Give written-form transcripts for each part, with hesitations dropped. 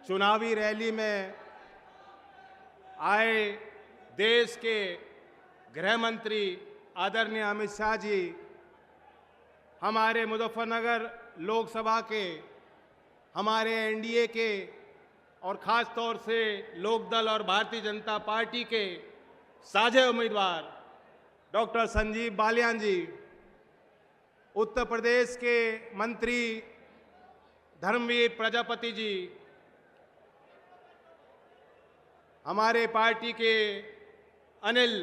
चुनावी रैली में आए देश के गृह मंत्री आदरणीय अमित शाह जी, हमारे मुजफ्फरनगर लोकसभा के, हमारे एनडीए के और ख़ास तौर से लोकदल और भारतीय जनता पार्टी के साझे उम्मीदवार डॉक्टर संजीव बालियान जी, उत्तर प्रदेश के मंत्री धर्मवीर प्रजापति जी, हमारे पार्टी के अनिल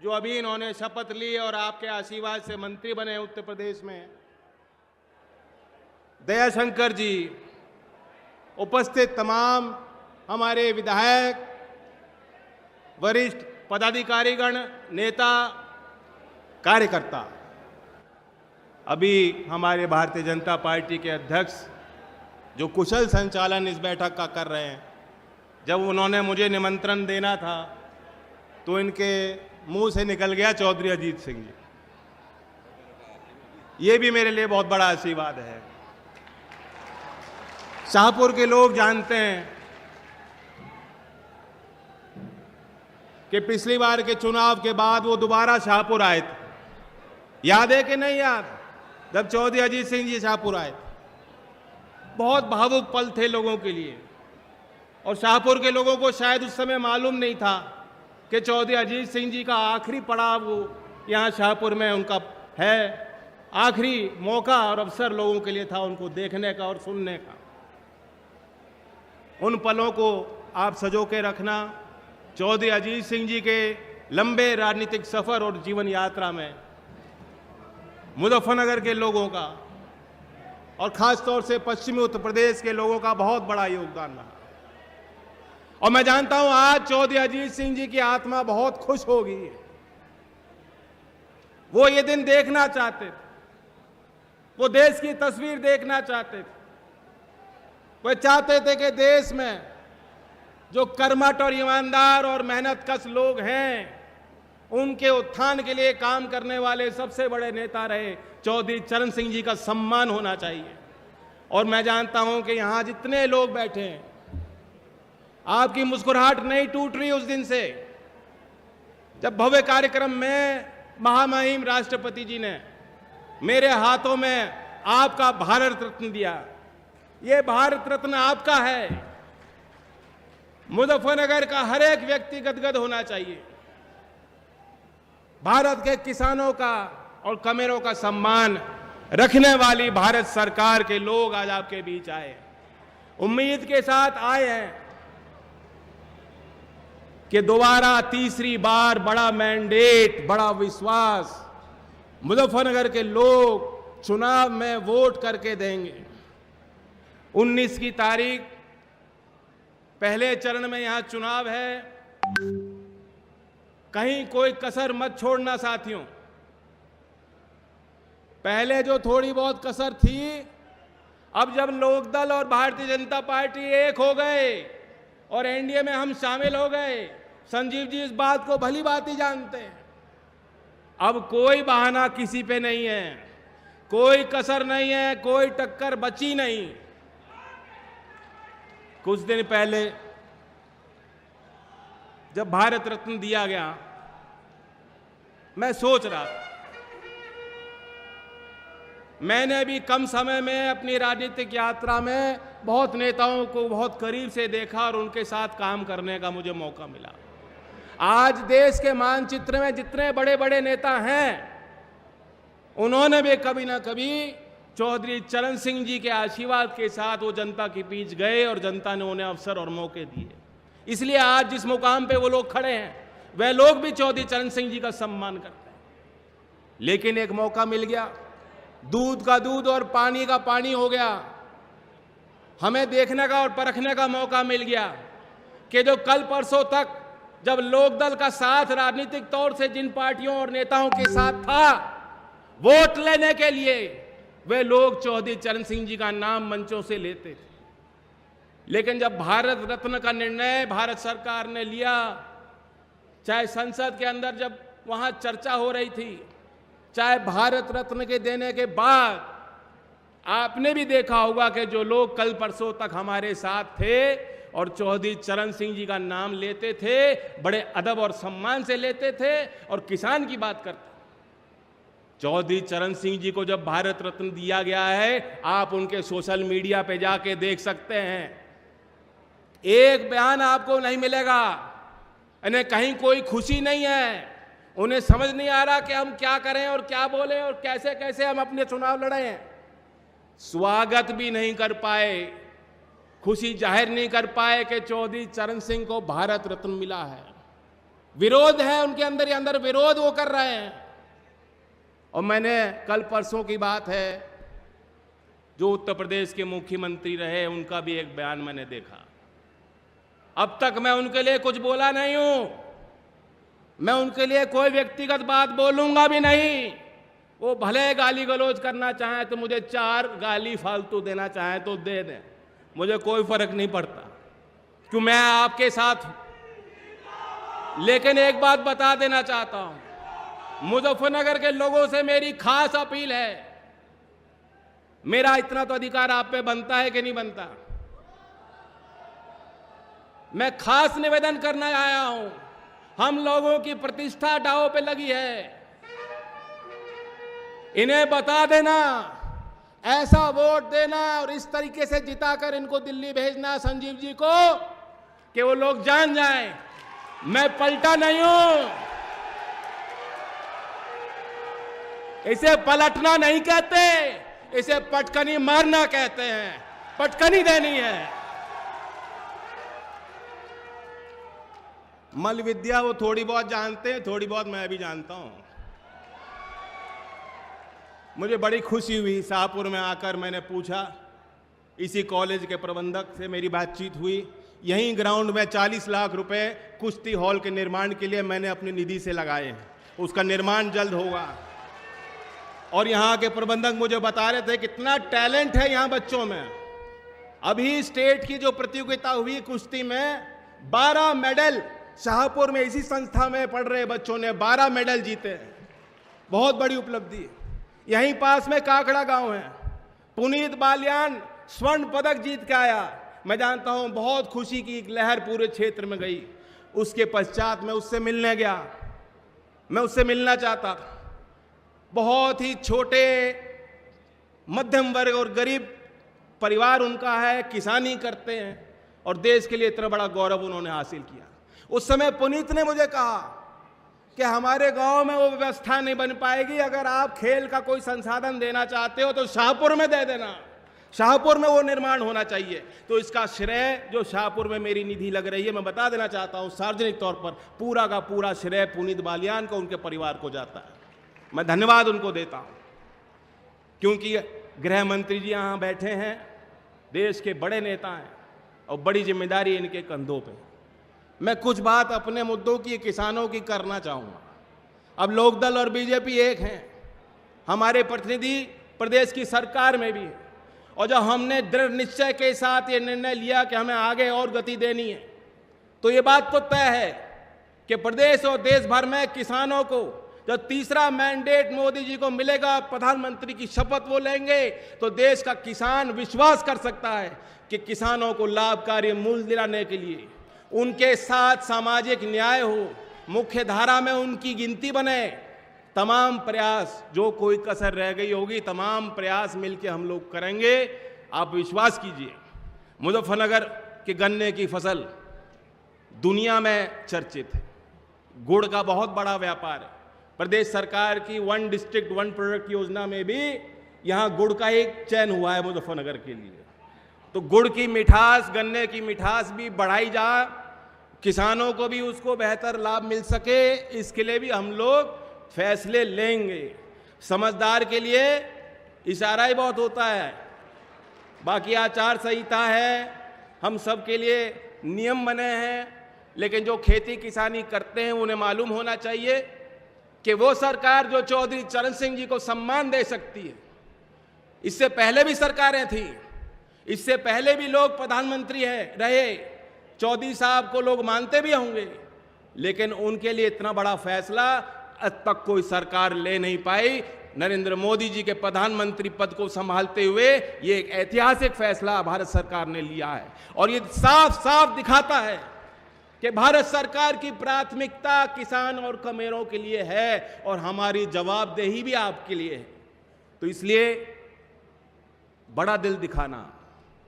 जो अभी इन्होंने शपथ ली और आपके आशीर्वाद से मंत्री बने उत्तर प्रदेश में, दयाशंकर जी, उपस्थित तमाम हमारे विधायक, वरिष्ठ पदाधिकारीगण, नेता, कार्यकर्ता, अभी हमारे भारतीय जनता पार्टी के अध्यक्ष जो कुशल संचालन इस बैठक का कर रहे हैं, जब उन्होंने मुझे निमंत्रण देना था तो इनके मुंह से निकल गया चौधरी अजीत सिंह जी। ये भी मेरे लिए बहुत बड़ा आशीर्वाद है। शाहपुर के लोग जानते हैं कि पिछली बार के चुनाव के बाद वो दोबारा शाहपुर आए थे। याद है कि नहीं याद? जब चौधरी अजीत सिंह जी शाहपुर आए थे, बहुत भावुक पल थे लोगों के लिए, और शाहपुर के लोगों को शायद उस समय मालूम नहीं था कि चौधरी अजीत सिंह जी का आखिरी पड़ाव वो यहाँ शाहपुर में उनका है। आखिरी मौका और अवसर लोगों के लिए था उनको देखने का और सुनने का। उन पलों को आप सजो के रखना। चौधरी अजीत सिंह जी के लंबे राजनीतिक सफर और जीवन यात्रा में मुजफ्फरनगर के लोगों का और खास तौर से पश्चिमी उत्तर प्रदेश के लोगों का बहुत बड़ा योगदान रहा। और मैं जानता हूं आज चौधरी अजीत सिंह जी की आत्मा बहुत खुश होगी। वो ये दिन देखना चाहते थे, वो देश की तस्वीर देखना चाहते थे। वो चाहते थे कि देश में जो कर्मठ और ईमानदार और मेहनतकश लोग हैं, उनके उत्थान के लिए काम करने वाले सबसे बड़े नेता रहे चौधरी चरण सिंह जी का सम्मान होना चाहिए। और मैं जानता हूं कि यहां जितने लोग बैठे हैं, आपकी मुस्कुराहट नहीं टूट रही उस दिन से जब भव्य कार्यक्रम में महामहिम राष्ट्रपति जी ने मेरे हाथों में आपका भारत रत्न दिया। ये भारत रत्न आपका है। मुजफ्फरनगर का हर एक व्यक्ति गदगद होना चाहिए। भारत के किसानों का और कमेरों का सम्मान रखने वाली भारत सरकार के लोग आज आपके बीच आए, उम्मीद के साथ आए हैं कि दोबारा तीसरी बार बड़ा मैंडेट, बड़ा विश्वास मुजफ्फरनगर के लोग चुनाव में वोट करके देंगे। 19 की तारीख पहले चरण में यहां चुनाव है। कहीं कोई कसर मत छोड़ना साथियों। पहले जो थोड़ी बहुत कसर थी, अब जब लोकदल और भारतीय जनता पार्टी एक हो गए और एनडीए में हम शामिल हो गए, संजीव जी इस बात को भली बात ही जानते हैं। अब कोई बहाना किसी पे नहीं है, कोई कसर नहीं है, कोई टक्कर बची नहीं। कुछ दिन पहले जब भारत रत्न दिया गया, मैं सोच रहा था, मैंने भी कम समय में अपनी राजनीतिक यात्रा में बहुत नेताओं को बहुत करीब से देखा और उनके साथ काम करने का मुझे मौका मिला। आज देश के मानचित्र में जितने बड़े बड़े नेता हैं, उन्होंने भी कभी ना कभी चौधरी चरण सिंह जी के आशीर्वाद के साथ वो जनता के बीच गए और जनता ने उन्हें अवसर और मौके दिए। इसलिए आज जिस मुकाम पे वो लोग खड़े हैं, वह लोग भी चौधरी चरण सिंह जी का सम्मान करते हैं। लेकिन एक मौका मिल गया, दूध का दूध और पानी का पानी हो गया। हमें देखने का और परखने का मौका मिल गया कि जो कल परसों तक जब लोकदल का साथ राजनीतिक तौर से जिन पार्टियों और नेताओं के साथ था वोट लेने के लिए, वे लोग चौधरी चरण सिंह जी का नाम मंचों से लेते थे। लेकिन जब भारत रत्न का निर्णय भारत सरकार ने लिया, चाहे संसद के अंदर जब वहां चर्चा हो रही थी, चाहे भारत रत्न के देने के बाद आपने भी देखा होगा कि जो लोग कल परसों तक हमारे साथ थे और चौधरी चरण सिंह जी का नाम लेते थे, बड़े अदब और सम्मान से लेते थे और किसान की बात करते। चौधरी चरण सिंह जी को जब भारत रत्न दिया गया है, आप उनके सोशल मीडिया पे जाके देख सकते हैं, एक बयान आपको नहीं मिलेगा, इन्हें कहीं कोई खुशी नहीं है। उन्हें समझ नहीं आ रहा कि हम क्या करें और क्या बोलें और कैसे कैसे हम अपने चुनाव लड़ें। स्वागत भी नहीं कर पाए, खुशी जाहिर नहीं कर पाए कि चौधरी चरण सिंह को भारत रत्न मिला है। विरोध है उनके अंदर ही अंदर, विरोध वो कर रहे हैं। और मैंने कल परसों की बात है, जो उत्तर प्रदेश के मुख्यमंत्री रहे, उनका भी एक बयान मैंने देखा। अब तक मैं उनके लिए कुछ बोला नहीं हूं, मैं उनके लिए कोई व्यक्तिगत बात बोलूंगा भी नहीं। वो भले गाली गलौज करना चाहें तो मुझे 4 गाली फालतू देना चाहें तो दे दें, मुझे कोई फर्क नहीं पड़ता, क्यों मैं आपके साथ हूं। लेकिन एक बात बता देना चाहता हूं, मुजफ्फरनगर के लोगों से मेरी खास अपील है, मेरा इतना तो अधिकार आप पे बनता है कि नहीं बनता। मैं खास निवेदन करने आया हूं, हम लोगों की प्रतिष्ठा दांव पे लगी है। इन्हें बता देना, ऐसा वोट देना और इस तरीके से जिताकर इनको दिल्ली भेजना संजीव जी को, कि वो लोग जान जाएं मैं पलटा नहीं हूं। इसे पलटना नहीं कहते, इसे पटकनी मारना कहते हैं, पटकनी देनी है। मल विद्या वो थोड़ी बहुत जानते हैं, थोड़ी बहुत मैं भी जानता हूं। मुझे बड़ी खुशी हुई, शाहपुर में आकर मैंने पूछा, इसी कॉलेज के प्रबंधक से मेरी बातचीत हुई। यहीं ग्राउंड में 40 लाख रुपए कुश्ती हॉल के निर्माण के लिए मैंने अपनी निधि से लगाए हैं, उसका निर्माण जल्द होगा। और यहाँ के प्रबंधक मुझे बता रहे थे कितना टैलेंट है यहाँ बच्चों में। अभी स्टेट की जो प्रतियोगिता हुई कुश्ती में, 12 मेडल शाहपुर में इसी संस्था में पढ़ रहे बच्चों ने 12 मेडल जीते, बहुत बड़ी उपलब्धि। यहीं पास में काकड़ा गांव है, पुनीत बालियान स्वर्ण पदक जीत के आया। मैं जानता हूं बहुत खुशी की एक लहर पूरे क्षेत्र में गई। उसके पश्चात मैं उससे मिलने गया, मैं उससे मिलना चाहता था। बहुत ही छोटे मध्यम वर्ग और गरीब परिवार उनका है, किसानी करते हैं और देश के लिए इतना बड़ा गौरव उन्होंने हासिल किया। उस समय पुनीत ने मुझे कहा कि हमारे गांव में वो व्यवस्था नहीं बन पाएगी, अगर आप खेल का कोई संसाधन देना चाहते हो तो शाहपुर में दे देना, शाहपुर में वो निर्माण होना चाहिए। तो इसका श्रेय जो शाहपुर में मेरी निधि लग रही है, मैं बता देना चाहता हूं सार्वजनिक तौर पर, पूरा का पूरा श्रेय पुनीत बालियान को, उनके परिवार को जाता है। मैं धन्यवाद उनको देता हूं, क्योंकि गृह मंत्री जी यहां बैठे हैं, देश के बड़े नेता हैं और बड़ी जिम्मेदारी इनके कंधों पे। मैं कुछ बात अपने मुद्दों की, किसानों की करना चाहूँगा। अब लोकदल और बीजेपी एक हैं, हमारे प्रतिनिधि प्रदेश की सरकार में भी है, और जब हमने दृढ़ निश्चय के साथ ये निर्णय लिया कि हमें आगे और गति देनी है, तो ये बात तो तय है कि प्रदेश और देश भर में किसानों को जब तीसरा मैंडेट मोदी जी को मिलेगा, प्रधानमंत्री की शपथ वो लेंगे, तो देश का किसान विश्वास कर सकता है कि किसानों को लाभकारी मूल्य दिलाने के लिए उनके साथ सामाजिक न्याय हो, मुख्य धारा में उनकी गिनती बने। तमाम प्रयास, जो कोई कसर रह गई होगी, तमाम प्रयास मिलकर हम लोग करेंगे। आप विश्वास कीजिए, मुजफ्फरनगर के गन्ने की फसल दुनिया में चर्चित है, गुड़ का बहुत बड़ा व्यापार है। प्रदेश सरकार की 1 डिस्ट्रिक्ट 1 प्रोडक्ट योजना में भी यहाँ गुड़ का एक चयन हुआ है मुजफ्फरनगर के लिए। तो गुड़ की मिठास, गन्ने की मिठास भी बढ़ाई जा, किसानों को भी उसको बेहतर लाभ मिल सके, इसके लिए भी हम लोग फैसले लेंगे। समझदार के लिए इशारा ही बहुत होता है, बाकी आचार संहिता है, हम सब के लिए नियम बने हैं, लेकिन जो खेती किसानी करते हैं उन्हें मालूम होना चाहिए कि वो सरकार जो चौधरी चरण सिंह जी को सम्मान दे सकती है। इससे पहले भी सरकारें थी, इससे पहले भी लोग प्रधानमंत्री रहे, चौधरी साहब को लोग मानते भी होंगे, लेकिन उनके लिए इतना बड़ा फैसला आज तक कोई सरकार ले नहीं पाई। नरेंद्र मोदी जी के प्रधानमंत्री पद को संभालते हुए ये एक ऐतिहासिक फैसला भारत सरकार ने लिया है। और ये साफ साफ दिखाता है कि भारत सरकार की प्राथमिकता किसान और कमेरों के लिए है और हमारी जवाबदेही भी आपके लिए है। तो इसलिए बड़ा दिल दिखाना,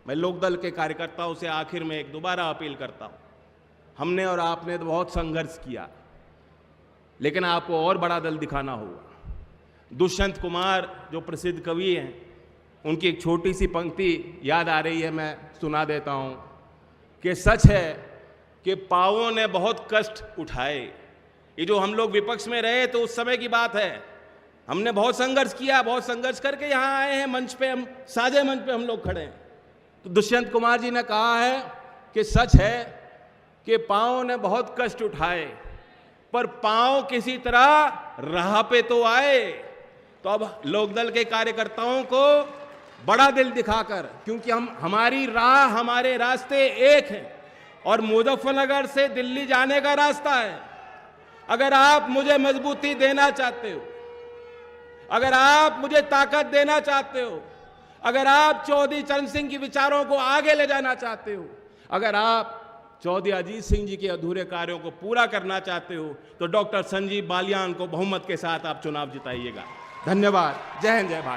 मैं लोकदल के कार्यकर्ताओं से आखिर में एक दोबारा अपील करता हूं। हमने और आपने तो बहुत संघर्ष किया, लेकिन आपको और बड़ा दिल दिखाना होगा। दुष्यंत कुमार जो प्रसिद्ध कवि हैं, उनकी एक छोटी सी पंक्ति याद आ रही है, मैं सुना देता हूं कि सच है कि पावों ने बहुत कष्ट उठाए। ये जो हम लोग विपक्ष में रहे तो उस समय की बात है, हमने बहुत संघर्ष किया, बहुत संघर्ष करके यहां आए हैं मंच पे, हम साझे मंच पे हम लोग खड़े हैं। तो दुष्यंत कुमार जी ने कहा है कि सच है कि पांव ने बहुत कष्ट उठाए, पर पांव किसी तरह राह पे तो आए। तो अब लोकदल के कार्यकर्ताओं को बड़ा दिल दिखाकर, क्योंकि हमारी राह, हमारे रास्ते एक हैं और मुजफ्फरनगर से दिल्ली जाने का रास्ता है। अगर आप मुझे मजबूती देना चाहते हो, अगर आप मुझे ताकत देना चाहते हो, अगर आप चौधरी चरण सिंह के विचारों को आगे ले जाना चाहते हो, अगर आप चौधरी अजीत सिंह जी के अधूरे कार्यों को पूरा करना चाहते हो, तो डॉक्टर संजीव बालियान को बहुमत के साथ आप चुनाव जिताइएगा। धन्यवाद। जय हिंद, जय भारत।